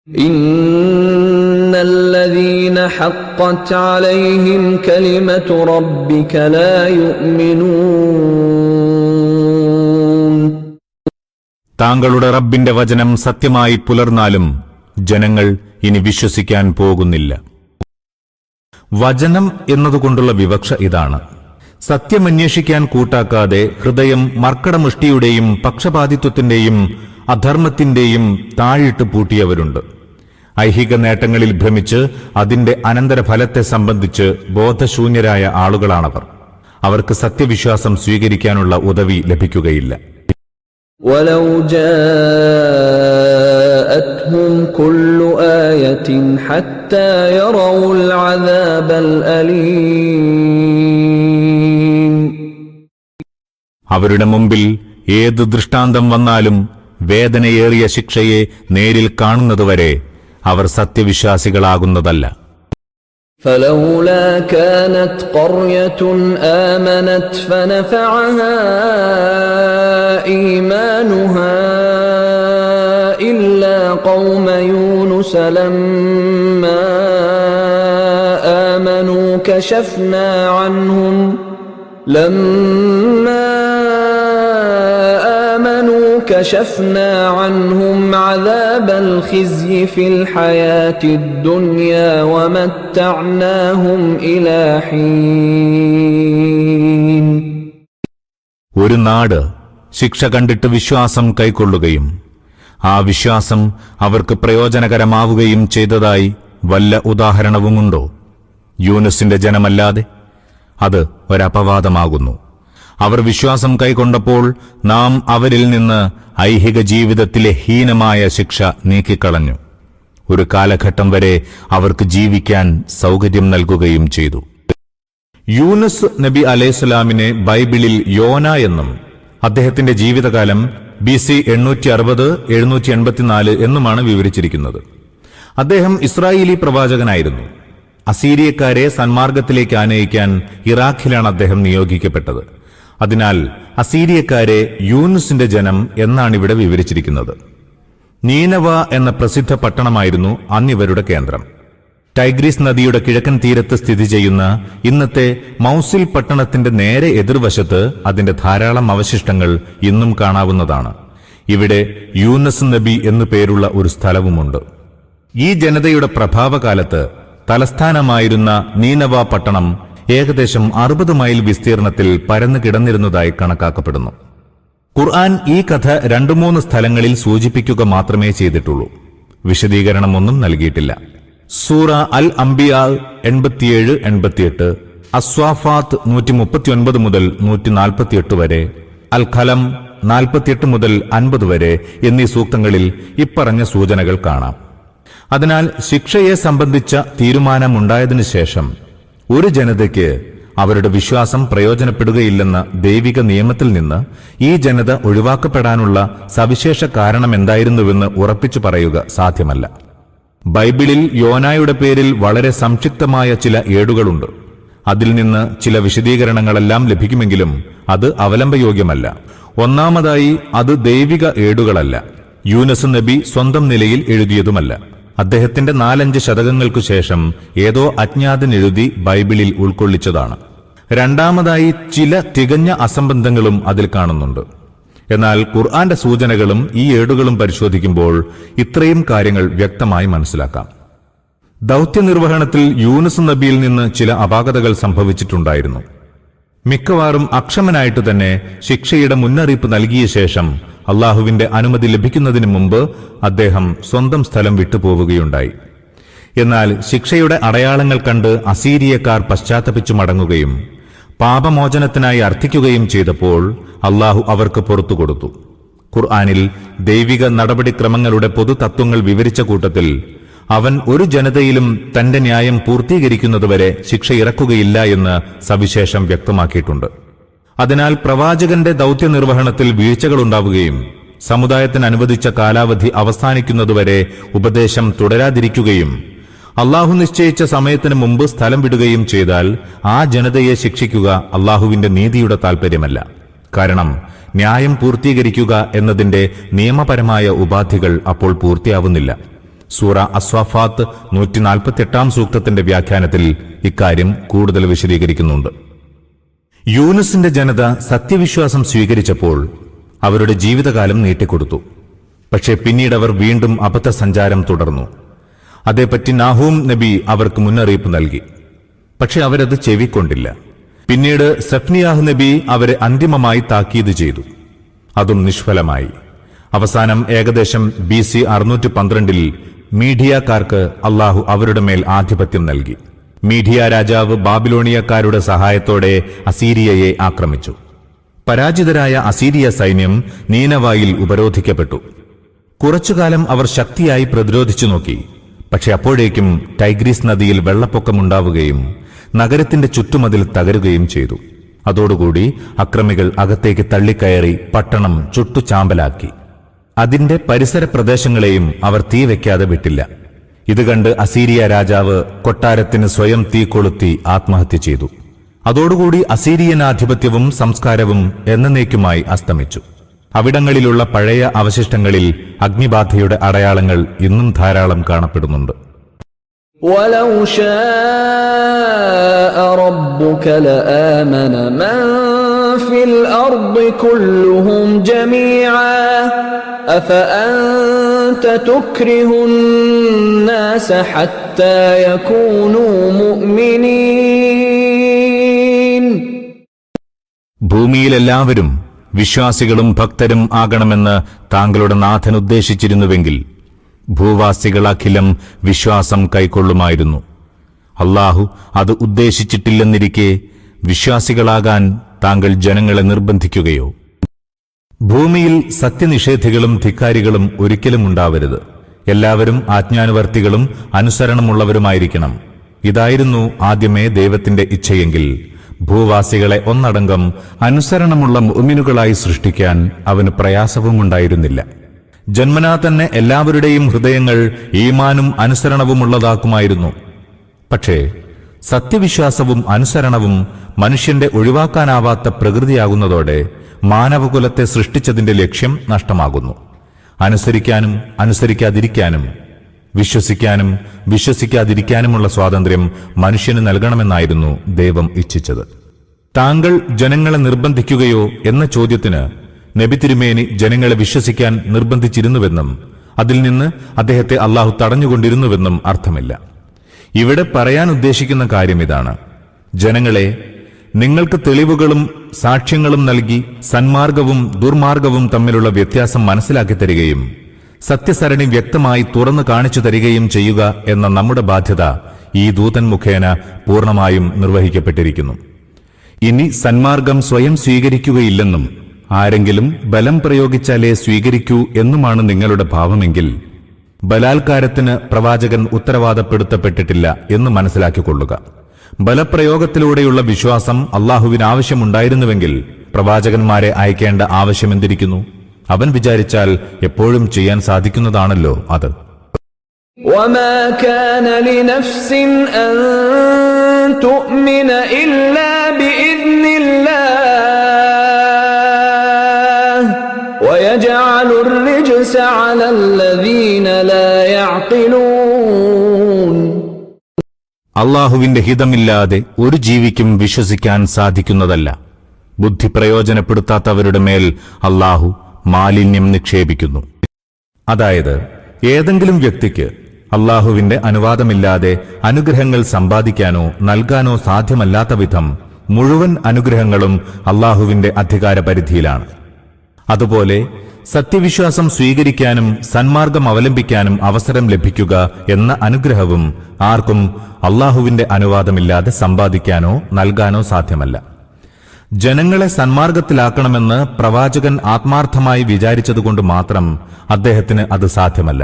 ഇന്നല്ലദീന ഹഖ്ഖത് അലൈഹിം കലിമതു റബ്ബിക ലാ യുഅ്മിനൂൻ. താങ്കളുടെ റബ്ബിന്റെ വചനം സത്യമായി പുലർന്നാലും ജനങ്ങൾ ഇനി വിശ്വസിക്കാൻ പോകുന്നില്ല. വചനം എന്നതുകൊണ്ടുള്ള വിവക്ഷ ഇതാണ്: സത്യമന്വേഷിക്കാൻ കൂട്ടാക്കാതെ ഹൃദയം മർക്കടമുഷ്ടിയുടെയും പക്ഷപാതിത്വത്തിന്റെയും അധർമ്മത്തിന്റെയും താഴിട്ട് പൂട്ടിയവരുണ്ട്. ഐഹിക നേട്ടങ്ങളിൽ ഭ്രമിച്ച് അതിന്റെ അനന്തരഫലത്തെ സംബന്ധിച്ച് ബോധശൂന്യരായ ആളുകളാണവർ. അവർക്ക് സത്യവിശ്വാസം സ്വീകരിക്കാനുള്ള ഉദവി ലഭിക്കുകയില്ല. വലൗ ജാഅത്ഹും കുല്ലു ആയത്തിൻ ഹത്താ യറൗൽ അദാബൽ അലീം. അവരുടെ മുമ്പിൽ ഏത് ദൃഷ്ടാന്തം വന്നാലും വേദനയേറിയ ശിക്ഷയെ നേരിൽ കാണുന്നതുവരെ അവർ സത്യവിശ്വാസികളാകുന്നതല്ല. فلولا كانت قرية آمنت فنفعها إيمانها إلا قوم يونس لما آمنوا كشفنا عنهم عذاب الخزي في الحياة الدنيا ومتعناهم إلى حين. ഒരു നാട് ശിക്ഷ കണ്ടിട്ട് വിശ്വാസം കൈക്കൊള്ളുകയും ആ വിശ്വാസം അവർക്ക് പ്രയോജനകരമാവുകയും ചെയ്തതായി വല്ല ഉദാഹരണവുമുണ്ടോ? യൂനുസിന്റെ ജനമല്ലാതെ. അത് ഒരപവാദമാകുന്നു. അവർ വിശ്വാസം കൈക്കൊണ്ടപ്പോൾ നാം അവരിൽ നിന്ന് ഐഹിക ജീവിതത്തിലെ ഹീനമായ ശിക്ഷ നീക്കിക്കളഞ്ഞു. ഒരു കാലഘട്ടം വരെ അവർക്ക് ജീവിക്കാൻ സൗകര്യം നൽകുകയും ചെയ്തു. യൂനുസ് നബി അലൈഹിസ്സലാമിനെ ബൈബിളിൽ യോന എന്നും അദ്ദേഹത്തിന്റെ ജീവിതകാലം BC 860-784 എന്നുമാണ് വിവരിച്ചിരിക്കുന്നത്. അദ്ദേഹം ഇസ്രായേലി പ്രവാചകനായിരുന്നു. അസീരിയക്കാരെ സന്മാർഗത്തിലേക്ക് ആനയിക്കാൻ ഇറാഖിലാണ് അദ്ദേഹം നിയോഗിക്കപ്പെട്ടത്. അതിനാൽ അസീരിയക്കാരെ യൂനുസിന്റെ ജനം എന്നാണിവിടെ വിവരിച്ചിരിക്കുന്നത്. നീനവ എന്ന പ്രസിദ്ധ പട്ടണമായിരുന്നു അന്നിവരുടെ കേന്ദ്രം. ടൈഗ്രീസ് നദിയുടെ കിഴക്കൻ തീരത്ത് സ്ഥിതി ചെയ്യുന്ന ഇന്നത്തെ മൗസിൽ പട്ടണത്തിന്റെ നേരെ എതിർവശത്ത് അതിന്റെ ധാരാളം അവശിഷ്ടങ്ങൾ ഇന്നും കാണാവുന്നതാണ്. ഇവിടെ യൂനുസ് നബി എന്നു പേരുള്ള ഒരു സ്ഥലവുമുണ്ട്. ഈ ജനതയുടെ പ്രഭാവകാലത്ത് തലസ്ഥാനമായിരുന്ന നീനവ പട്ടണം ഏകദേശം 60 മൈൽ വിസ്തീർണത്തിൽ പരന്നു കിടന്നിരുന്നതായി കണക്കാക്കപ്പെടുന്നു. ഖുർആൻ ഈ കഥ 2-3 സ്ഥലങ്ങളിൽ സൂചിപ്പിക്കുക മാത്രമേ ചെയ്തിട്ടുള്ളൂ. വിശദീകരണമൊന്നും നൽകിയിട്ടില്ല. സൂറ അൽ അംബിയ 87-88, അസ്വാഫാത്ത് 139 മുതൽ 148 വരെ, അൽ ഖലം 48 മുതൽ 50 വരെ എന്നീ സൂക്തങ്ങളിൽ ഇപ്പറഞ്ഞ സൂചനകൾ കാണാം. അതിനാൽ ശിക്ഷയെ സംബന്ധിച്ച തീരുമാനമുണ്ടായതിനു ശേഷം ഒരു ജനതയ്ക്ക് അവരുടെ വിശ്വാസം പ്രയോജനപ്പെടുകയില്ലെന്ന ദൈവിക നിയമത്തിൽ നിന്ന് ഈ ജനത ഒഴിവാക്കപ്പെടാനുള്ള സവിശേഷ കാരണമെന്തായിരുന്നുവെന്ന് ഉറപ്പിച്ചു പറയുക സാധ്യമല്ല. ബൈബിളിൽ യോനായുടെ പേരിൽ വളരെ സംക്ഷിപ്തമായ ചില ഏടുകളുണ്ട്. അതിൽ നിന്ന് ചില വിശദീകരണങ്ങളെല്ലാം ലഭിക്കുമെങ്കിലും അത് അവലംബയോഗ്യമല്ല. ഒന്നാമതായി, അത് ദൈവിക ഏടുകളല്ല. യൂനുസ് നബി സ്വന്തം നിലയിൽ എഴുതിയതുമല്ല. അദ്ദേഹത്തിന്റെ 4-5 ശതകങ്ങൾക്കു ശേഷം ഏതോ അജ്ഞാതൻ എഴുതി ബൈബിളിൽ ഉൾക്കൊള്ളിച്ചതാണ്. രണ്ടാമതായി, ചില തികഞ്ഞ അസംബന്ധങ്ങളും അതിൽ കാണുന്നുണ്ട്. എന്നാൽ ഖുർആന്റെ സൂചനകളും ഈ ഏടുകളും പരിശോധിക്കുമ്പോൾ ഇത്രയും കാര്യങ്ങൾ വ്യക്തമായി മനസ്സിലാക്കാം. ദൗത്യനിർവഹണത്തിൽ യൂനുസ് നബിയിൽ നിന്ന് ചില അപാകതകൾ സംഭവിച്ചിട്ടുണ്ടായിരുന്നു. മിക്കവാറും അക്ഷമനായിട്ട് തന്നെ ശിക്ഷയുടെ മുന്നറിയിപ്പ് നൽകിയ ശേഷം അള്ളാഹുവിന്റെ അനുമതി ലഭിക്കുന്നതിന് മുമ്പ് അദ്ദേഹം സ്വന്തം സ്ഥലം വിട്ടുപോവുകയുണ്ടായി. എന്നാൽ ശിക്ഷയുടെ അടയാളങ്ങൾ കണ്ട് അസീരിയക്കാർ പശ്ചാത്തപിച്ചു മടങ്ങുകയും പാപമോചനത്തിനായി അർത്ഥിക്കുകയും ചെയ്തപ്പോൾ അള്ളാഹു അവർക്ക് പുറത്തു കൊടുത്തു. ഖുർആനിൽ ദൈവിക നടപടിക്രമങ്ങളുടെ പൊതുതത്വങ്ങൾ വിവരിച്ച കൂട്ടത്തിൽ അവൻ ഒരു ജനതയിലും തന്റെ ന്യായം പൂർത്തീകരിക്കുന്നതുവരെ ശിക്ഷ ഇറക്കുകയില്ല എന്ന് സവിശേഷം വ്യക്തമാക്കിയിട്ടുണ്ട്. അതിനാൽ പ്രവാചകന്റെ ദൗത്യനിർവഹണത്തിൽ വീഴ്ചകളുണ്ടാവുകയും സമുദായത്തിന് അനുവദിച്ച കാലാവധി അവസാനിക്കുന്നതുവരെ ഉപദേശം തുടരാതിരിക്കുകയും അള്ളാഹു നിശ്ചയിച്ച സമയത്തിന് മുമ്പ് സ്ഥലം വിടുകയും ചെയ്താൽ ആ ജനതയെ ശിക്ഷിക്കുക അള്ളാഹുവിന്റെ നീതിയുടെ താൽപര്യമല്ല. കാരണം ന്യായം പൂർത്തീകരിക്കുക എന്നതിന്റെ നിയമപരമായ ഉപാധികൾ അപ്പോൾ പൂർത്തിയാവുന്നില്ല. സൂറ അസ്വാഫാത്ത് 148 സൂക്തത്തിന്റെ വ്യാഖ്യാനത്തിൽ ഇക്കാര്യം കൂടുതൽ വിശദീകരിക്കുന്നുണ്ട്. യൂനുസിന്റെ ജനത സത്യവിശ്വാസം സ്വീകരിച്ചപ്പോൾ അവരുടെ ജീവിതകാലം നീട്ടിക്കൊടുത്തു. പക്ഷേ പിന്നീട് അവർ വീണ്ടും അബദ്ധസഞ്ചാരം തുടർന്നു. അതേപ്പറ്റി നാഹൂം നബി അവർക്ക് മുന്നറിയിപ്പ് നൽകി. പക്ഷെ അവരത് ചെവിക്കൊണ്ടില്ല. പിന്നീട് സഫ്നിയാഹ് നബി അവരെ അന്തിമമായി താക്കീത് ചെയ്തു. അതും നിഷ്ഫലമായി. അവസാനം ഏകദേശം BC 612 മീഡിയക്കാർക്ക് അള്ളാഹു അവരുടെ മേൽ ആധിപത്യം നൽകി. മീഡിയ രാജാവ് ബാബിലോണിയക്കാരുടെ സഹായത്തോടെ അസീരിയയെ ആക്രമിച്ചു. പരാജിതരായ അസീരിയ സൈന്യം നീനവായിൽ ഉപരോധിക്കപ്പെട്ടു. കുറച്ചുകാലം അവർ ശക്തിയായി പ്രതിരോധിച്ചു നോക്കി. പക്ഷെ അപ്പോഴേക്കും ടൈഗ്രീസ് നദിയിൽ വെള്ളപ്പൊക്കമുണ്ടാവുകയും നഗരത്തിന്റെ ചുറ്റുമതിൽ തകരുകയും ചെയ്തു. അതോടുകൂടി അക്രമികൾ അകത്തേക്ക് തള്ളിക്കയറി പട്ടണം ചുട്ടുചാമ്പലാക്കി. അതിന്റെ പരിസര പ്രദേശങ്ങളെയും അവർ തീ വയ്ക്കാതെ വിട്ടില്ല. ഇത് കണ്ട് അസീരിയ രാജാവ് കൊട്ടാരത്തിന് സ്വയം തീ കൊളുത്തി ആത്മഹത്യ ചെയ്തു. അതോടുകൂടി അസീരിയൻ ആധിപത്യവും സംസ്കാരവും എന്നേക്കുമായി അസ്തമിച്ചു. അവിടങ്ങളിലുള്ള പഴയ അവശിഷ്ടങ്ങളിൽ അഗ്നിബാധയുടെ അടയാളങ്ങൾ ഇന്നും ധാരാളം കാണപ്പെടുന്നുണ്ട്. وَلَوْ شَاءَ رَبُّكَ لَآمَنَ مَن فِي الْأَرْضِ كُلُّهُمْ جَمِيعًا أَفَأَنْتَ تُكْرِهُ النَّاسَ حَتَّى يَكُونُوا مُؤْمِنِينَ ഭൂമിയിലെല്ലാവരും വിശ്വാസികളും ഭക്തരും ആകണമെന്ന് താങ്കളുടെ നാഥൻ ഉദ്ദേശിച്ചിരുന്നുവെങ്കിൽ ഭൂവാസികളഖിലം വിശ്വാസം കൈക്കൊള്ളുമായിരുന്നു. അല്ലാഹു അത് ഉദ്ദേശിച്ചിട്ടില്ലെന്നിരിക്കെ വിശ്വാസികളാകാൻ താങ്കൾ ജനങ്ങളെ നിർബന്ധിക്കുകയോ? ഭൂമിയിൽ സത്യനിഷേധികളും ധിക്കാരികളും ഒരിക്കലും ഉണ്ടാവരുത്. എല്ലാവരും ആജ്ഞാനുവർത്തികളും അനുസരണമുള്ളവരുമായിരിക്കണം. ഇതായിരുന്നു ആദ്യമേ ദൈവത്തിന്റെ ഇച്ഛയെങ്കിൽ ഭൂവാസികളെ ഒന്നടങ്കം അനുസരണമുള്ള മുഅ്മിനുകളായി സൃഷ്ടിക്കാൻ അവന് പ്രയാസവുമുണ്ടായിരുന്നില്ല. ജന്മനാ തന്നെ എല്ലാവരുടെയും ഹൃദയങ്ങൾ ഈമാനും അനുസരണവുമുള്ളതാക്കുമായിരുന്നു. പക്ഷേ സത്യവിശ്വാസവും അനുസരണവും മനുഷ്യന്റെ ഒഴിവാക്കാനാവാത്ത പ്രകൃതിയാകുന്നതോടെ മാനവകുലത്തെ സൃഷ്ടിച്ചതിന്റെ ലക്ഷ്യം നഷ്ടമാകുന്നു. അനുസരിക്കാനും അനുസരിക്കാതിരിക്കാനും വിശ്വസിക്കാനും വിശ്വസിക്കാതിരിക്കാനുമുള്ള സ്വാതന്ത്ര്യം മനുഷ്യന് നൽകണമെന്നായിരുന്നു ദൈവം ഇച്ഛിച്ചത്. താങ്കൾ ജനങ്ങളെ നിർബന്ധിക്കുകയോ എന്ന ചോദ്യത്തിന് നബി തിരുമേനി ജനങ്ങളെ വിശ്വസിക്കാൻ നിർബന്ധിച്ചിരുന്നുവെന്നും അതിൽ നിന്ന് അദ്ദേഹത്തെ അള്ളാഹു തടഞ്ഞുകൊണ്ടിരുന്നുവെന്നും അർത്ഥമില്ല. ഇവിടെ പറയാൻ ഉദ്ദേശിക്കുന്ന കാര്യം ഇതാണ്: ജനങ്ങളെ, നിങ്ങൾക്ക് തെളിവുകളും സാക്ഷ്യങ്ങളും നൽകി സന്മാർഗവും ദുർമാർഗവും തമ്മിലുള്ള വ്യത്യാസം മനസ്സിലാക്കി തരികയും സത്യസരണി വ്യക്തമായി തുറന്നു കാണിച്ചു തരികയും ചെയ്യുക എന്ന നമ്മുടെ ബാധ്യത ഈ ദൂതൻ മുഖേന പൂർണ്ണമായും നിർവഹിക്കപ്പെട്ടിരിക്കുന്നു. ഇനി സന്മാർഗം സ്വയം സ്വീകരിക്കുകയില്ലെന്നും ആരെങ്കിലും ബലം പ്രയോഗിച്ചാലേ സ്വീകരിക്കൂ എന്നുമാണ് നിങ്ങളുടെ ഭാവമെങ്കിൽ ബലാത്കാരത്തിന് പ്രവാചകൻ ഉത്തരവാദപ്പെടുത്തപ്പെട്ടിട്ടില്ല എന്ന് മനസ്സിലാക്കിക്കൊള്ളുക. ബലപ്രയോഗത്തിലൂടെയുള്ള വിശ്വാസം അള്ളാഹുവിന് ആവശ്യമുണ്ടായിരുന്നുവെങ്കിൽ പ്രവാചകന്മാരെ അയക്കേണ്ട ആവശ്യമെന്തിരിക്കുന്നു? അവൻ വിചാരിച്ചാൽ എപ്പോഴും ചെയ്യാൻ സാധിക്കുന്നതാണല്ലോ അത്. وَمَا كَانَ لِنَفْسٍ أَن تُؤْمِنَ إِلَّا بِإِذْنِ اللَّهِ وَيَجْعَلُ الرِّجْسَ عَلَى الَّذِينَ لَا يَعْقِلُونَ അള്ളാഹുവിന്റെ ഹിതമില്ലാതെ ഒരു ജീവിക്കും വിശ്വസിക്കാൻ സാധിക്കുന്നതല്ല. ബുദ്ധി പ്രയോജനപ്പെടുത്താത്തവരുടെ മേൽ അള്ളാഹു മാലിന്യം നിക്ഷേപിക്കുന്നു. അതായത് ഏതെങ്കിലും വ്യക്തിക്ക് അള്ളാഹുവിന്റെ അനുവാദമില്ലാതെ അനുഗ്രഹങ്ങൾ സമ്പാദിക്കാനോ നൽകാനോ സാധ്യമല്ലാത്ത വിധം മുഴുവൻ അനുഗ്രഹങ്ങളും അള്ളാഹുവിന്റെ അധികാരപരിധിയിലാണ്. അതുപോലെ സത്യവിശ്വാസം സ്വീകരിക്കാനും സന്മാർഗം അവലംബിക്കാനും അവസരം ലഭിക്കുക എന്ന അനുഗ്രഹവും ആർക്കും അള്ളാഹുവിന്റെ അനുവാദമില്ലാതെ സമ്പാദിക്കാനോ നൽകാനോ സാധ്യമല്ല. ജനങ്ങളെ സന്മാർഗത്തിലാക്കണമെന്ന് പ്രവാചകൻ ആത്മാർത്ഥമായി വിചാരിച്ചതുകൊണ്ട് മാത്രം അദ്ദേഹത്തിന് അത് സാധ്യമല്ല.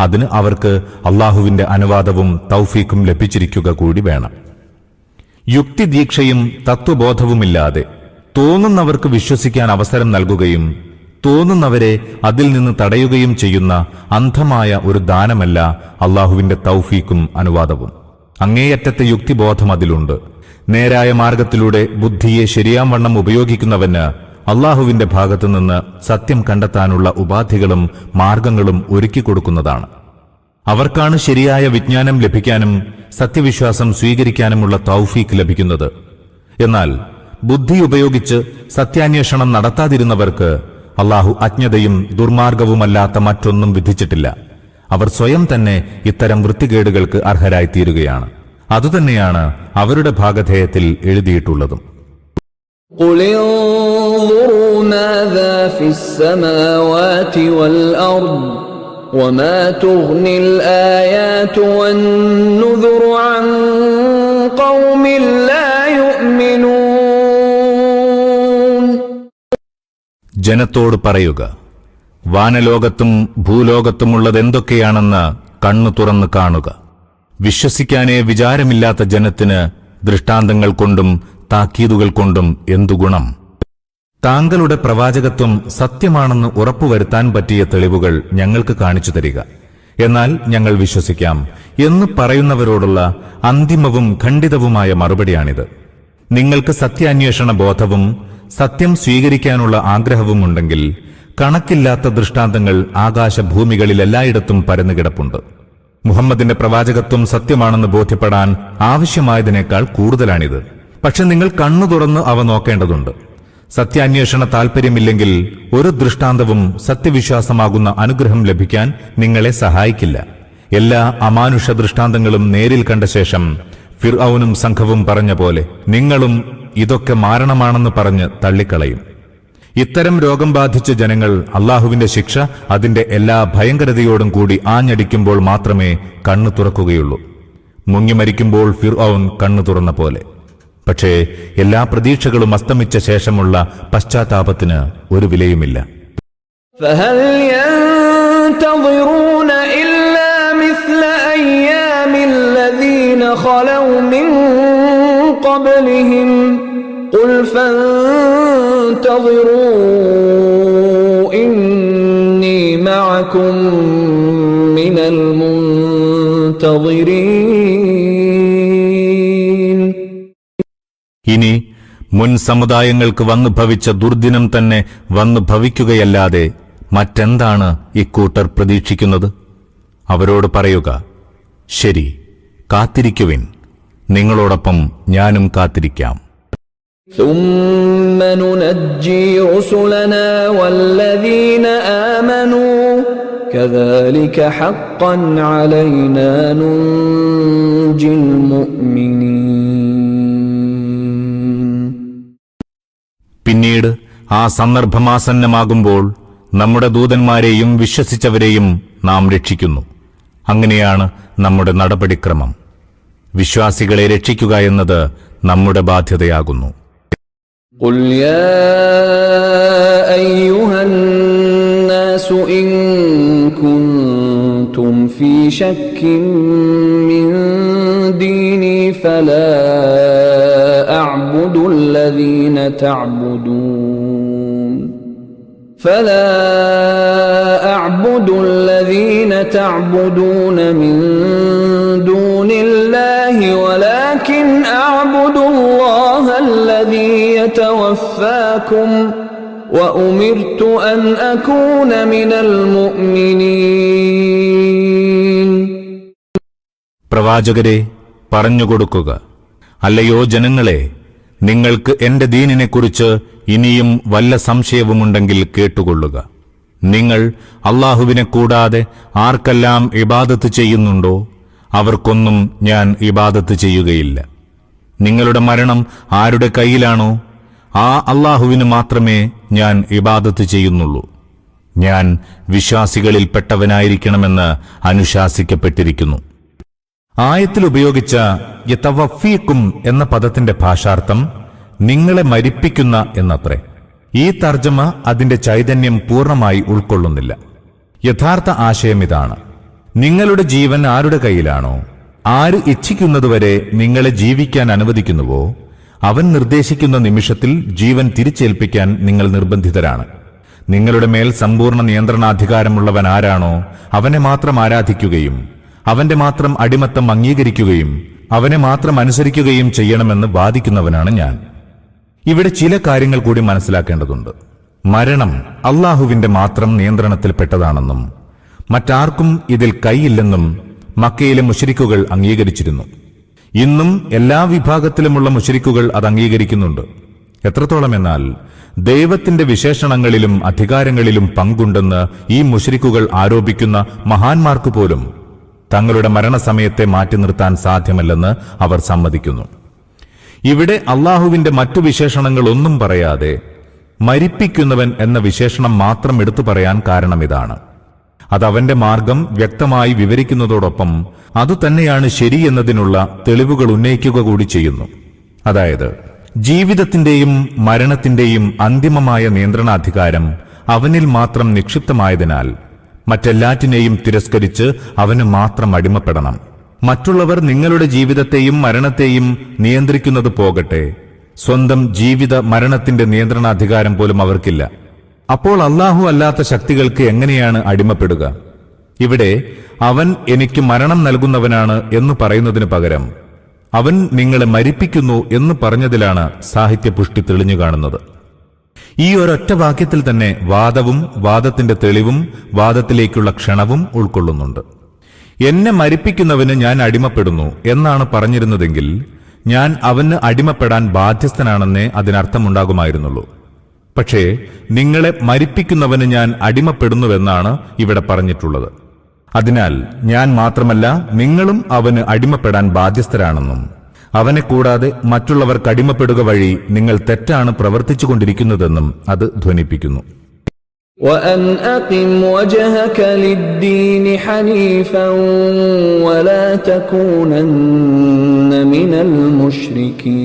അതിന് അവർക്ക് അള്ളാഹുവിന്റെ അനുവാദവും തൗഫീഖും ലഭിച്ചിരിക്കുക കൂടി വേണം. യുക്തിദീക്ഷയും തത്വബോധവുമില്ലാതെ തോന്നുന്നവർക്ക് വിശ്വസിക്കാൻ അവസരം നൽകുകയും തോന്നുന്നവരെ അതിൽ നിന്ന് തടയുകയും ചെയ്യുന്ന അന്ധമായ ഒരു ദാനമല്ല അള്ളാഹുവിന്റെ തൗഫീഖും അനുവാദവും. അങ്ങേയറ്റത്തെ യുക്തിബോധം അതിലുണ്ട്. നേരായ മാർഗത്തിലൂടെ ബുദ്ധിയെ ശരിയാംവണ്ണം ഉപയോഗിക്കുന്നവന് അള്ളാഹുവിന്റെ ഭാഗത്തുനിന്ന് സത്യം കണ്ടെത്താനുള്ള ഉപാധികളും മാർഗങ്ങളും ഒരുക്കിക്കൊടുക്കുന്നതാണ്. അവർക്കാണ് ശരിയായ വിജ്ഞാനം ലഭിക്കാനും സത്യവിശ്വാസം സ്വീകരിക്കാനുമുള്ള തൗഫീക്ക് ലഭിക്കുന്നത്. എന്നാൽ ബുദ്ധി ഉപയോഗിച്ച് സത്യാന്വേഷണം നടത്താതിരുന്നവർക്ക് അല്ലാഹു അജ്ഞതയും ദുർമാർഗവുമല്ലാത്ത മറ്റൊന്നും വിധിച്ചിട്ടില്ല. അവർ സ്വയം തന്നെ ഇത്തരം വൃത്തികേടുകൾക്ക് അർഹരായിത്തീരുകയാണ്. അതുതന്നെയാണ് അവരുടെ ഭാഗധേയത്തിൽ എഴുതിയിട്ടുള്ളതും. قُلِ انظُرُوا مَاذَا فِي السَّمَاوَاتِ وَالْأَرْضِ وَمَا تُغْنِي الْآيَاتُ وَالنُّذُرُ عَن قَوْمٍ لَّا يُؤْمِنُونَ. ജനത്തോട് പറയുക, വാനലോകത്തും ഭൂലോകത്തുമുള്ളതെന്തൊക്കെയാണെന്ന് കണ്ണു തുറന്നു കാണുക. വിശ്വസിക്കാനേ വിചാരമില്ലാത്ത ജനത്തിന് ദൃഷ്ടാന്തങ്ങൾ കൊണ്ടും താക്കീതുകൾ കൊണ്ടും എന്തു ഗുണം? താങ്കളുടെ പ്രവാചകത്വം സത്യമാണെന്ന് ഉറപ്പുവരുത്താൻ പറ്റിയ തെളിവുകൾ ഞങ്ങൾക്ക് കാണിച്ചു തരിക, എന്നാൽ ഞങ്ങൾ വിശ്വസിക്കാം എന്ന് പറയുന്നവരോടുള്ള അന്തിമവും ഖണ്ഡിതവുമായ മറുപടിയാണിത്. നിങ്ങൾക്ക് സത്യാന്വേഷണ ബോധവും സത്യം സ്വീകരിക്കാനുള്ള ആഗ്രഹവുമുണ്ടെങ്കിൽ കണക്കില്ലാത്ത ദൃഷ്ടാന്തങ്ങൾ ആകാശഭൂമികളിലെല്ലായിടത്തും പരന്നുകിടപ്പുണ്ട്. മുഹമ്മദിന്റെ പ്രവാചകത്വം സത്യമാണെന്ന് ബോധ്യപ്പെടാൻ ആവശ്യമായതിനേക്കാൾ കൂടുതലാണിത്. പക്ഷെ നിങ്ങൾ കണ്ണു തുറന്ന് അവ നോക്കേണ്ടതുണ്ട്. സത്യാന്വേഷണ താൽപര്യമില്ലെങ്കിൽ ഒരു ദൃഷ്ടാന്തവും സത്യവിശ്വാസമാകുന്ന അനുഗ്രഹം ലഭിക്കാൻ നിങ്ങളെ സഹായിക്കില്ല. എല്ലാ അമാനുഷ ദൃഷ്ടാന്തങ്ങളും നേരിൽ കണ്ട ശേഷം ഫിർഔനും സംഘവും പറഞ്ഞ പോലെ നിങ്ങളും ഇതൊക്കെ മാരണമാണെന്ന് പറഞ്ഞ് തള്ളിക്കളയും. ഇത്തരം രോഗം ബാധിച്ച ജനങ്ങൾ അള്ളാഹുവിന്റെ ശിക്ഷ അതിന്റെ എല്ലാ ഭയങ്കരതയോടും കൂടി ആഞ്ഞടിക്കുമ്പോൾ മാത്രമേ കണ്ണു തുറക്കുകയുള്ളൂ. മുങ്ങിമരിക്കുമ്പോൾ ഫിർഔൻ കണ്ണു തുറന്ന പോലെ. പക്ഷേ എല്ലാ പ്രതീക്ഷകളും അസ്തമിച്ച ശേഷമുള്ള പശ്ചാത്താപത്തിന് ഒരു വിലയുമില്ല. فَهَلْ يَنْتَظِرُونَ إِلَّا مِثْلَ أَيَّامِ الَّذِينَ خَلَوْا مِنْ قَبْلِهِمْ قُلْ فَانْتَظِرُوا إِنِّي مَعَكُمْ مِنَ الْمُنْتَظِرِينَ. ഇനി മുൻ സമുദായങ്ങൾക്ക് വന്നു ഭവിച്ച ദുർദിനം തന്നെ വന്നു ഭവിക്കുകയല്ലാതെ മറ്റെന്താണ് ഇക്കൂട്ടർ പ്രതീക്ഷിക്കുന്നത്? അവരോട് പറയുക, ശരി, കാത്തിരിക്കുവിൻ, നിങ്ങളോടൊപ്പം ഞാനും കാത്തിരിക്കാം. ثُمَّ نُنَجِّي رُسُلَنَا وَالَّذِينَ آمَنُوا كَذَلِكَ حَقًّا عَلَيْنَا نُنْجِي الْمُؤْمِنِينَ. പിന്നീട് ആ സന്ദർഭമാസന്നമാകുമ്പോൾ നമ്മുടെ ദൂതന്മാരെയും വിശ്വസിച്ചവരെയും നാം രക്ഷിക്കുന്നു. അങ്ങനെയാണ് നമ്മുടെ നടപടിക്രമം. വിശ്വാസികളെ രക്ഷിക്കുക എന്നത് നമ്മുടെ ബാധ്യതയാകുന്നു. قُلْ يَا أَيُّهَا النَّاسُ إِن كُنتُمْ فِي شَكٍّ مِّن دِينِي فَلَا أَعْبُدُ الَّذِينَ تَعْبُدُونَ مِن دُونِ اللَّهِ وَلَكِنْ أَعْبُدُ اللَّهَ الَّذِي يَتَوَفَّاكُمْ وَأُمِرْتُ أَنْ أَكُونَ مِنَ الْمُؤْمِنِينَ. പ്രവാചകരെ, പറഞ്ഞുകൊടുക്കുക, അല്ലയോ ജനങ്ങളെ, നിങ്ങൾക്ക് എന്റെ ദീനിനെക്കുറിച്ച് ഇനിയും വല്ല സംശയവുമുണ്ടെങ്കിൽ കേട്ടുകൊള്ളുക. നിങ്ങൾ അല്ലാഹുവിനെ കൂടാതെ ആർക്കെല്ലാം ഇബാദത്ത് ചെയ്യുന്നുണ്ടോ അവർക്കൊന്നും ഞാൻ ഇബാദത്ത് ചെയ്യുകയില്ല. നിങ്ങളുടെ മരണം ആരുടെ കയ്യിലാണോ ആ അല്ലാഹുവിന് മാത്രമേ ഞാൻ ഇബാദത്ത് ചെയ്യുന്നുള്ളൂ. ഞാൻ വിശ്വാസികളിൽപ്പെട്ടവനായിരിക്കണമെന്ന് അനുശാസിക്കപ്പെട്ടിരിക്കുന്നു. ആയത്തിൽ ഉപയോഗിച്ച യതവഫീക്കും എന്ന പദത്തിന്റെ ഭാഷാർത്ഥം നിങ്ങളെ മരിപ്പിക്കുന്ന എന്നത്രേ. ഈ തർജ്ജമ അതിന്റെ ചൈതന്യം പൂർണ്ണമായി ഉൾക്കൊള്ളുന്നില്ല. യഥാർത്ഥ ആശയം ഇതാണ്: നിങ്ങളുടെ ജീവൻ ആരുടെ കയ്യിലാണോ, ആര് ഇച്ഛിക്കുന്നതുവരെ നിങ്ങളെ ജീവിക്കാൻ അനുവദിക്കുന്നുവോ അവൻ നിർദ്ദേശിക്കുന്ന നിമിഷത്തിൽ ജീവൻ തിരിച്ചേൽപ്പിക്കാൻ നിങ്ങൾ നിർബന്ധിതരാണ്. നിങ്ങളുടെ മേൽ സമ്പൂർണ്ണ നിയന്ത്രണാധികാരമുള്ളവൻ ആരാണോ അവനെ മാത്രം ആരാധിക്കുകയും അവന്റെ മാത്രം അടിമത്തം അംഗീകരിക്കുകയും അവനെ മാത്രം അനുസരിക്കുകയും ചെയ്യണമെന്ന് വാദിക്കുന്നവനാണ് ഞാൻ. ഇവിടെ ചില കാര്യങ്ങൾ കൂടി മനസ്സിലാക്കേണ്ടതുണ്ട്. മരണം അല്ലാഹുവിന്റെ മാത്രം നിയന്ത്രണത്തിൽപ്പെട്ടതാണെന്നും മറ്റാർക്കും ഇതിൽ കൈയില്ലെന്നും മക്കയിലെ മുശ്രിക്കുകൾ അംഗീകരിച്ചിരുന്നു. ഇന്നും എല്ലാ വിഭാഗത്തിലുമുള്ള മുശ്രിക്കുകൾ അത് അംഗീകരിക്കുന്നുണ്ട്. എത്രത്തോളം എന്നാൽ ദൈവത്തിന്റെ വിശേഷണങ്ങളിലും അധികാരങ്ങളിലും പങ്കുണ്ടെന്ന് ഈ മുശ്രിക്കുകൾ ആരോപിക്കുന്ന മഹാന്മാർക്ക് പോലും തങ്ങളുടെ മരണസമയത്തെ മാറ്റി നിർത്താൻ സാധ്യമല്ലെന്ന് അവർ സമ്മതിക്കുന്നു. ഇവിടെ അള്ളാഹുവിന്റെ മറ്റു വിശേഷണങ്ങളൊന്നും പറയാതെ മരിപ്പിക്കുന്നവൻ എന്ന വിശേഷണം മാത്രം എടുത്തു പറയാൻ കാരണമിതാണ്. അതവന്റെ മാർഗം വ്യക്തമായി വിവരിക്കുന്നതോടൊപ്പം അതുതന്നെയാണ് ശരിയെന്നതിനുള്ള തെളിവുകൾ ഉന്നയിക്കുക കൂടി ചെയ്യുന്നു. അതായത് ജീവിതത്തിന്റെയും മരണത്തിന്റെയും അന്തിമമായ നിയന്ത്രണാധികാരം അവനിൽ മാത്രം നിക്ഷിപ്തമായതിനാൽ മറ്റെല്ലാറ്റിനെയും തിരസ്കരിച്ച് അവന് മാത്രം അടിമപ്പെടണം. മറ്റുള്ളവർ നിങ്ങളുടെ ജീവിതത്തെയും മരണത്തെയും നിയന്ത്രിക്കുന്നത് പോകട്ടെ, സ്വന്തം ജീവിത മരണത്തിന്റെ നിയന്ത്രണാധികാരം പോലും അവർക്കില്ല. അപ്പോൾ അല്ലാഹു അല്ലാത്ത ശക്തികൾക്ക് എങ്ങനെയാണ് അടിമപ്പെടുക? ഇവിടെ അവൻ എനിക്ക് മരണം നൽകുന്നവനാണ് എന്ന് പറയുന്നതിനു പകരം അവൻ നിങ്ങളെ മരിപ്പിക്കുന്നു എന്ന് പറഞ്ഞതിലാണ് സാഹിത്യപുഷ്ടി തെളിഞ്ഞു കാണുന്നത്. ഈ ഒരൊറ്റ വാക്യത്തിൽ തന്നെ വാദവും വാദത്തിന്റെ തെളിവും വാദത്തിലേക്കുള്ള ക്ഷണവും ഉൾക്കൊള്ളുന്നുണ്ട്. എന്നെ മരിപ്പിക്കുന്നവന് ഞാൻ അടിമപ്പെടുന്നു എന്നാണ് പറഞ്ഞിരുന്നതെങ്കിൽ ഞാൻ അവന് അടിമപ്പെടാൻ ബാധ്യസ്ഥനാണെന്നേ അതിനർത്ഥമുണ്ടാകുമായിരുന്നുള്ളൂ. പക്ഷേ നിങ്ങളെ മരിപ്പിക്കുന്നവന് ഞാൻ അടിമപ്പെടുന്നുവെന്നാണ് ഇവിടെ പറഞ്ഞിട്ടുള്ളത്. അതിനാൽ ഞാൻ മാത്രമല്ല നിങ്ങളും അവന് അടിമപ്പെടാൻ ബാധ്യസ്ഥരാണെന്നും അവനെ കൂടാതെ മറ്റുള്ളവർക്ക് അടിമപ്പെടുക വഴി നിങ്ങൾ തെറ്റാണ് പ്രവർത്തിച്ചുകൊണ്ടിരിക്കുന്നതെന്നും അത് ധ്വനിപ്പിക്കുന്നു. وَأَنْ أَقِمْ وَجْهَكَ لِلدِّينِ حَنِيفًا وَلَا تَكُونَنَّ مِنَ الْمُشْرِكِينَ.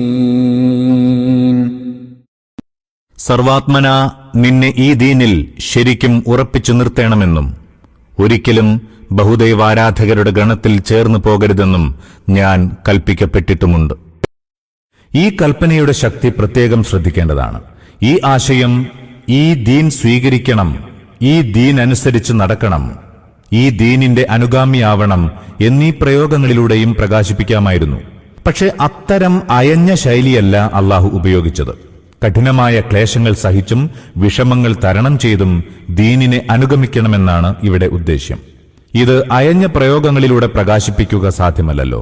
സർവാത്മനാ നിന്നെ ഈ ദീനിൽ ശരിക്കും ഉറപ്പിച്ചു നിർത്തേണമെന്നും ഒരിക്കലും ബഹുദൈവാരാധകരുടെ ഗണത്തിൽ ചേർന്നു പോകരുതെന്നും ഞാൻ കൽപ്പിക്കപ്പെട്ടിട്ടുമുണ്ട്. ഈ കൽപ്പനയുടെ ശക്തി പ്രത്യേകം ശ്രദ്ധിക്കേണ്ടതാണ്. ഈ ആശയം ഈ ദീൻ സ്വീകരിക്കണം, ഈ ദീൻ അനുസരിച്ച് നടക്കണം, ഈ ദീനിന്റെ അനുഗാമിയാവണം എന്നീ പ്രയോഗങ്ങളിലൂടെയും പ്രകാശിപ്പിക്കാമായിരുന്നു. പക്ഷെ അത്തരം അയഞ്ഞ ശൈലിയല്ല അള്ളാഹു ഉപയോഗിച്ചത്. കഠിനമായ ക്ലേശങ്ങൾ സഹിച്ചും വിഷമങ്ങൾ തരണം ചെയ്തും ദീനിനെ അനുഗമിക്കണമെന്നാണ് ഇവിടെ ഉദ്ദേശ്യം. ഇത് അയഞ്ഞ പ്രയോഗങ്ങളിലൂടെ പ്രകാശിപ്പിക്കുക സാധ്യമല്ലല്ലോ.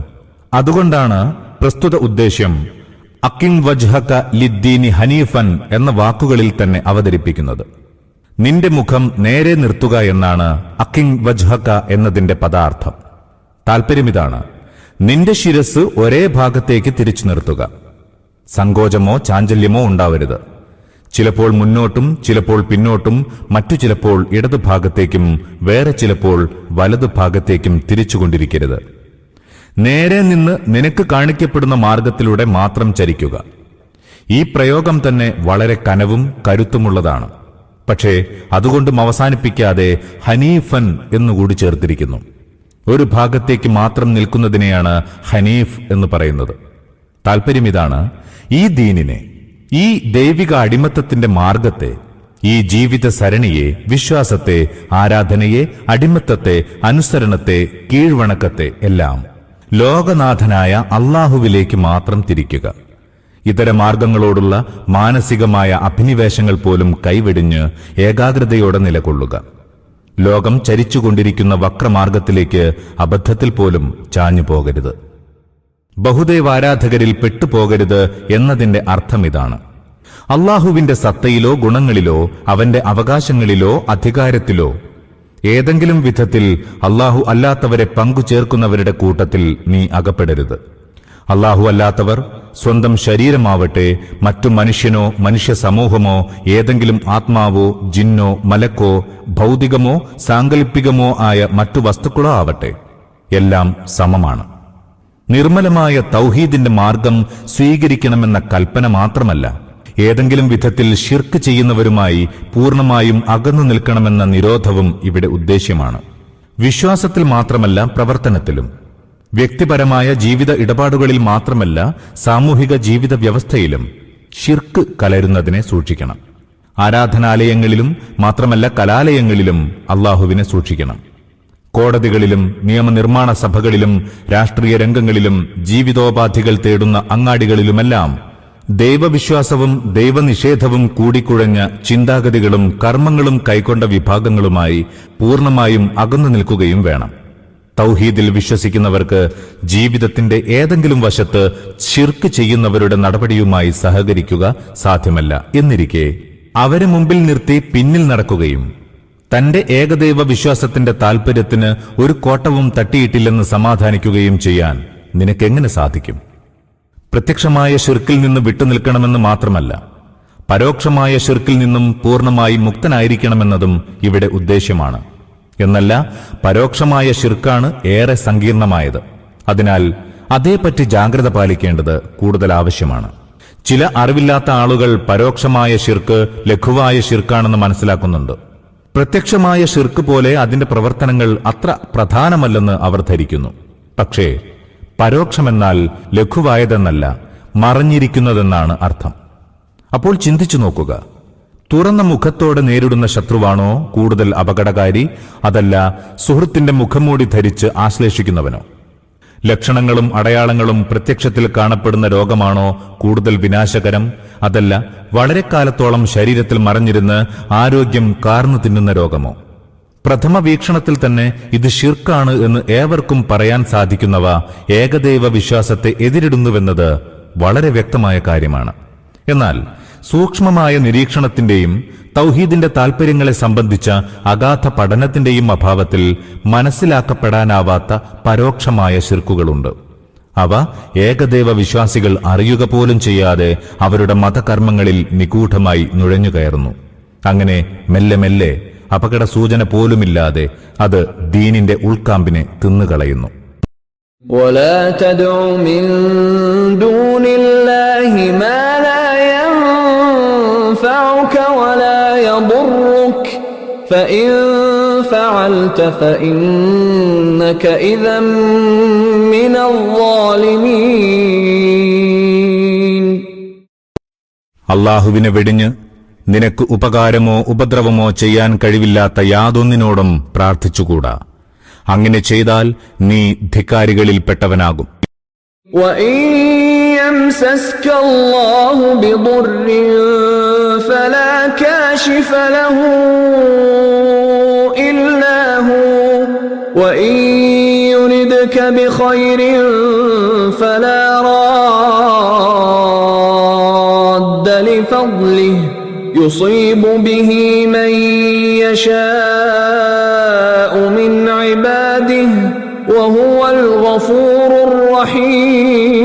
അതുകൊണ്ടാണ് പ്രസ്തുത ഉദ്ദേശ്യം അക്കിം വജ്ഹക ലിദ്ദീനി ഹനീഫൻ എന്ന വാക്കുകളിൽ തന്നെ അവതരിപ്പിക്കുന്നത്. നിന്റെ മുഖം നേരെ നിർത്തുക എന്നാണ് അക്കിം വജ്ഹക എന്നതിന്റെ പദാർത്ഥം. താൽപര്യമിതാണ്, നിന്റെ ശിരസ് ഒരേ ഭാഗത്തേക്ക് തിരിച്ചു നിർത്തുക. സങ്കോചമോ ചാഞ്ചല്യമോ ഉണ്ടാവരുത്. ചിലപ്പോൾ മുന്നോട്ടും ചിലപ്പോൾ പിന്നോട്ടും മറ്റു ചിലപ്പോൾ ഇടതുഭാഗത്തേക്കും വേറെ ചിലപ്പോൾ വലതുഭാഗത്തേക്കും തിരിച്ചുകൊണ്ടിരിക്കരുത്. നേരെ നിന്ന് നിനക്ക് കാണിക്കപ്പെടുന്ന മാർഗത്തിലൂടെ മാത്രം ചരിക്കുക. ഈ പ്രയോഗം തന്നെ വളരെ കനവും കരുത്തുമുള്ളതാണ്. പക്ഷേ അതുകൊണ്ടും അവസാനിപ്പിക്കാതെ ഹനീഫൻ എന്നുകൂടി ചേർത്തിരിക്കുന്നു. ഒരു ഭാഗത്തേക്ക് മാത്രം നിൽക്കുന്നതിനെയാണ് ഹനീഫ് എന്ന് പറയുന്നത്. താൽപര്യമിതാണ്, ഈ ദീനിനെ, ഈ ദൈവിക അടിമത്തത്തിന്റെ മാർഗത്തെ, ഈ ജീവിത സരണിയെ, വിശ്വാസത്തെ, ആരാധനയെ, അടിമത്തത്തെ, അനുസരണത്തെ, കീഴ്വണക്കത്തെ എല്ലാം ലോകനാഥനായ അള്ളാഹുവിലേക്ക് മാത്രം തിരിക്കുക. ഇതര മാർഗങ്ങളോടുള്ള മാനസികമായ അഭിനിവേശങ്ങൾ പോലും കൈവെടിഞ്ഞ് ഏകാഗ്രതയോടെ നിലകൊള്ളുക. ലോകം ചരിച്ചുകൊണ്ടിരിക്കുന്ന വക്രമാർഗത്തിലേക്ക് അബദ്ധത്തിൽ പോലും ചാഞ്ഞു പോകരുത്. ബഹുദൈവാരാധകരിൽ പെട്ടുപോകരുത് എന്നതിന്റെ അർത്ഥമിതാണ്. അള്ളാഹുവിന്റെ സത്തയിലോ ഗുണങ്ങളിലോ അവന്റെ അവകാശങ്ങളിലോ അധികാരത്തിലോ ഏതെങ്കിലും വിധത്തിൽ അള്ളാഹു അല്ലാത്തവരെ പങ്കുചേർക്കുന്നവരുടെ കൂട്ടത്തിൽ നീ അകപ്പെടരുത്. അള്ളാഹു അല്ലാത്തവർ സ്വന്തം ശരീരമാവട്ടെ, മറ്റു മനുഷ്യനോ മനുഷ്യ സമൂഹമോ ഏതെങ്കിലും ആത്മാവോ ജിന്നോ മലക്കോ ഭൗതികമോ സാങ്കല്പികമോ ആയ മറ്റു വസ്തുക്കളോ ആവട്ടെ, എല്ലാം സമമാണ്. നിർമ്മലമായ തൗഹീദിന്റെ മാർഗം സ്വീകരിക്കണമെന്ന കൽപ്പന മാത്രമല്ല, ഏതെങ്കിലും വിധത്തിൽ ശിർക്ക് ചെയ്യുന്നവരുമായി പൂർണ്ണമായും അകന്നു നിൽക്കണമെന്ന നിരോധവും ഇവിടെ ഉദ്ദേശ്യമാണ്. വിശ്വാസത്തിൽ മാത്രമല്ല, പ്രവർത്തനത്തിലും, വ്യക്തിപരമായ ജീവിത ഇടപാടുകളിൽ മാത്രമല്ല, സാമൂഹിക ജീവിത വ്യവസ്ഥയിലും ശിർക്ക് കലരുന്നതിനെ സൂക്ഷിക്കണം. ആരാധനാലയങ്ങളിലും മാത്രമല്ല, കലാലയങ്ങളിലും അള്ളാഹുവിനെ സൂക്ഷിക്കണം. കോടതികളിലും നിയമനിർമ്മാണ സഭകളിലും രാഷ്ട്രീയ രംഗങ്ങളിലും ജീവിതോപാധികൾ തേടുന്ന അങ്ങാടികളിലുമെല്ലാം ദൈവവിശ്വാസവും ദൈവനിഷേധവും കൂടിക്കുഴഞ്ഞ ചിന്താഗതികളും കർമ്മങ്ങളും കൈക്കൊണ്ട വിഭാഗങ്ങളുമായി പൂർണ്ണമായും അകന്നു നിൽക്കുകയും വേണം. തൗഹീദിൽ വിശ്വസിക്കുന്നവർക്ക് ജീവിതത്തിന്റെ ഏതെങ്കിലും വശത്ത് ശിർക്ക് ചെയ്യുന്നവരുടെ നടപടിയുമായി സഹകരിക്കുക സാധ്യമല്ല. എന്നിരിക്കെ അവരെ മുമ്പിൽ നിർത്തി പിന്നിൽ നടക്കുകയും തന്റെ ഏകദൈവ വിശ്വാസത്തിന്റെ താൽപര്യത്തിന് ഒരു കോട്ടവും തട്ടിയിട്ടില്ലെന്ന് സമാധാനിക്കുകയും ചെയ്യാൻ നിനക്കെങ്ങനെ സാധിക്കും? പ്രത്യക്ഷമായ ശിർക്കിൽ നിന്ന് വിട്ടുനിൽക്കണമെന്ന് മാത്രമല്ല, പരോക്ഷമായ ശിർക്കിൽ നിന്നും പൂർണ്ണമായി മുക്തനായിരിക്കണമെന്നതും ഇവിടെ ഉദ്ദേശ്യമാണ്. എന്നല്ല, പരോക്ഷമായ ശിർക്കാണ് ഏറെ സങ്കീർണമായത്. അതിനാൽ അതേപ്പറ്റി ജാഗ്രത പാലിക്കേണ്ടത് കൂടുതൽ ആവശ്യമാണ്. ചില അറിവില്ലാത്ത ആളുകൾ പരോക്ഷമായ ശിർക്ക് ലഘുവായ ശിർക്കാണെന്ന് മനസ്സിലാക്കുന്നുണ്ട്. പ്രത്യക്ഷമായ ശിർക്ക് പോലെ അതിന്റെ പ്രവർത്തനങ്ങൾ അത്ര പ്രധാനമല്ലെന്ന് അവർ ധരിക്കുന്നു. പക്ഷേ പരോക്ഷമെന്നാൽ ലഘുവായതെന്നല്ല, മറഞ്ഞിരിക്കുന്നതെന്നാണ് അർത്ഥം. അപ്പോൾ ചിന്തിച്ചു നോക്കുക, തുറന്ന മുഖത്തോടെ നേരിടുന്ന ശത്രുവാണോ കൂടുതൽ അപകടകാരി, അതല്ല സുഹൃത്തിന്റെ മുഖംമൂടി ധരിച്ച് ആശ്ലേഷിക്കുന്നവനോ? ലക്ഷണങ്ങളും അടയാളങ്ങളും പ്രത്യക്ഷത്തിൽ കാണപ്പെടുന്ന രോഗമാണോ കൂടുതൽ വിനാശകരം, അതല്ല വളരെ കാലത്തോളം ശരീരത്തിൽ മറഞ്ഞിരുന്ന് ആരോഗ്യം കാർന്നു തിന്നുന്ന രോഗമോ? പ്രഥമ വീക്ഷണത്തിൽ തന്നെ ഇത് ശിർക്കാണ് എന്ന് ഏവർക്കും പറയാൻ സാധിക്കുന്നവ ഏകദൈവ വിശ്വാസത്തെ എതിരിടുന്നുവെന്നത് വളരെ വ്യക്തമായ കാര്യമാണ്. എന്നാൽ സൂക്ഷ്മമായ നിരീക്ഷണത്തിന്റെയും തൗഹീദിന്റെ താൽപര്യങ്ങളെ സംബന്ധിച്ച അഗാധ പഠനത്തിന്റെയും അഭാവത്തിൽ മനസ്സിലാക്കപ്പെടാനാവാത്ത പരോക്ഷമായ ശിർക്കുകളുണ്ട്. അവ ഏകദൈവ വിശ്വാസികൾ അറിയുക പോലും ചെയ്യാതെ അവരുടെ മതകർമ്മങ്ങളിൽ നിഗൂഢമായി നുഴഞ്ഞുകയറുന്നു. അങ്ങനെ മെല്ലെ മെല്ലെ അപകട സൂചന പോലുമില്ലാതെ അത് ദീനിന്റെ ഉൾക്കാമ്പിനെ തിന്നുകളയുന്നു. ولا تدع من دون الله ما لا ينفعك ولا يضرك فإن فعلت فإنك إذا من الظالمين. അല്ലാഹുവിനെ വെടിഞ്ഞ് നിനക്ക് ഉപകാരമോ ഉപദ്രവമോ ചെയ്യാൻ കഴിവില്ലാത്ത യാതൊന്നിനോടും പ്രാർത്ഥിച്ചുകൂടാ. അങ്ങനെ ചെയ്താൽ നീ ധിക്കാരികളിൽപ്പെട്ടവനാകും. وَإِن يَمْسَسْكَ اللَّهُ بِضُرٍّ فَلَا كَاشِفَ لَهُ إِلَّا هُوَ وَإِن يُرِدْكَ بِخَيْرٍ فَلَا رَادَّ لِفَضْلِهِ يُصِيبُ بِهِ مَن يَشَاءُ مِنْ عِبَادِهِ وَهُوَ الْغَفُورُ الرَّحِيمُ.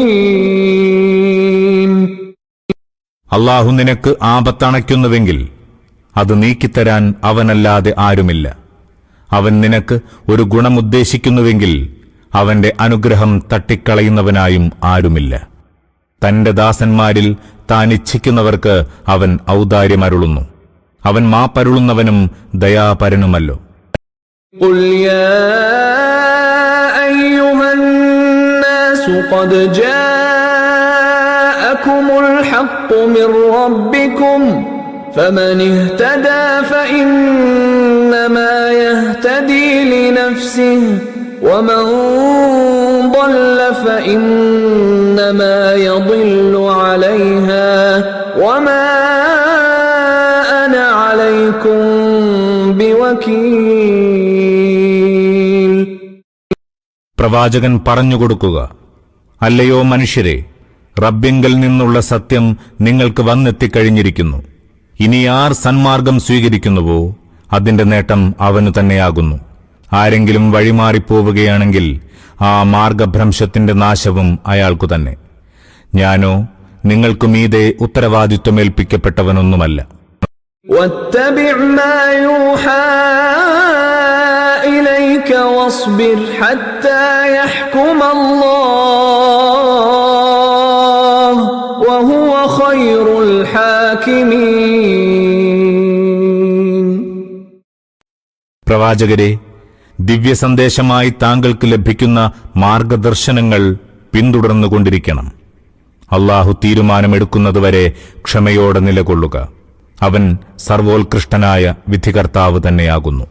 അല്ലാഹു നിനക്ക് ആപത്തണയ്ക്കുന്നുവെങ്കിൽ അത് നീക്കിത്തരാൻ അവനല്ലാതെ ആരുമില്ല. അവൻ നിനക്ക് ഒരു ഗുണമുദ്ദേശിക്കുന്നുവെങ്കിൽ അവന്റെ അനുഗ്രഹം തട്ടിക്കളയുന്നവനായും ആരുമില്ല. തന്റെ ദാസന്മാരിൽ താൻ ഇച്ഛിക്കുന്നവർക്ക് അവൻ ഔദാര്യമരുളുന്നു. അവൻ മാപ്പരുളുന്നവനും ദയാപരനുമല്ലോ. قُلْ يَا أَيُّهَا النَّاسُ قَدْ جَاءَكُمُ الْحَقُّ مِنْ رَبِّكُمْ فَمَنِ اهْتَدَى فَإِنَّمَا يَهْتَدِي لِنَفْسِهِ وَمَنْ ضَلَّ فَإِنَّمَا يَضِلُّ عَلَيْهَا وَمَا أَنَا عَلَيْكُمْ بِوَكِيلٍ. പ്രവാചകൻ പറഞ്ഞുകൊടുക്കുക, അല്ലയോ മനുഷ്യരെ, റബ്ബിങ്കൽ നിന്നുള്ള സത്യം നിങ്ങൾക്ക് വന്നെത്തിക്കഴിഞ്ഞിരിക്കുന്നു. ഇനി ആർ സന്മാർഗം സ്വീകരിക്കുന്നുവോ അതിന്റെ നേട്ടം അവനു തന്നെയാകുന്നു. ആരെങ്കിലും വഴിമാറിപ്പോവുകയാണെങ്കിൽ ആ മാർഗഭ്രംശത്തിന്റെ നാശവും അയാൾക്കു തന്നെ. ഞാനോ നിങ്ങൾക്കു മീതെ ഉത്തരവാദിത്വമേൽപ്പിക്കപ്പെട്ടവനൊന്നുമല്ല. وَاتَّبِعْ مَا يُوحَى إِلَيْكَ وَاصْبِرْ حَتَّى يَحْكُمَ اللَّهُ وَهُوَ خَيْرُ الْحَاكِمِينَ. പ്രവാചകരെ, ദിവ്യസന്ദേശമായി താങ്കൾക്ക് ലഭിക്കുന്ന മാർഗദർശനങ്ങൾ പിന്തുടർന്നുകൊണ്ടിരിക്കണം. അല്ലാഹു തീരുമാനമെടുക്കുന്നതുവരെ ക്ഷമയോടെ നിലകൊള്ളുക. അവൻ സർവോത്കൃഷ്ടനായ വിധികർത്താവ് തന്നെയാകുന്നു.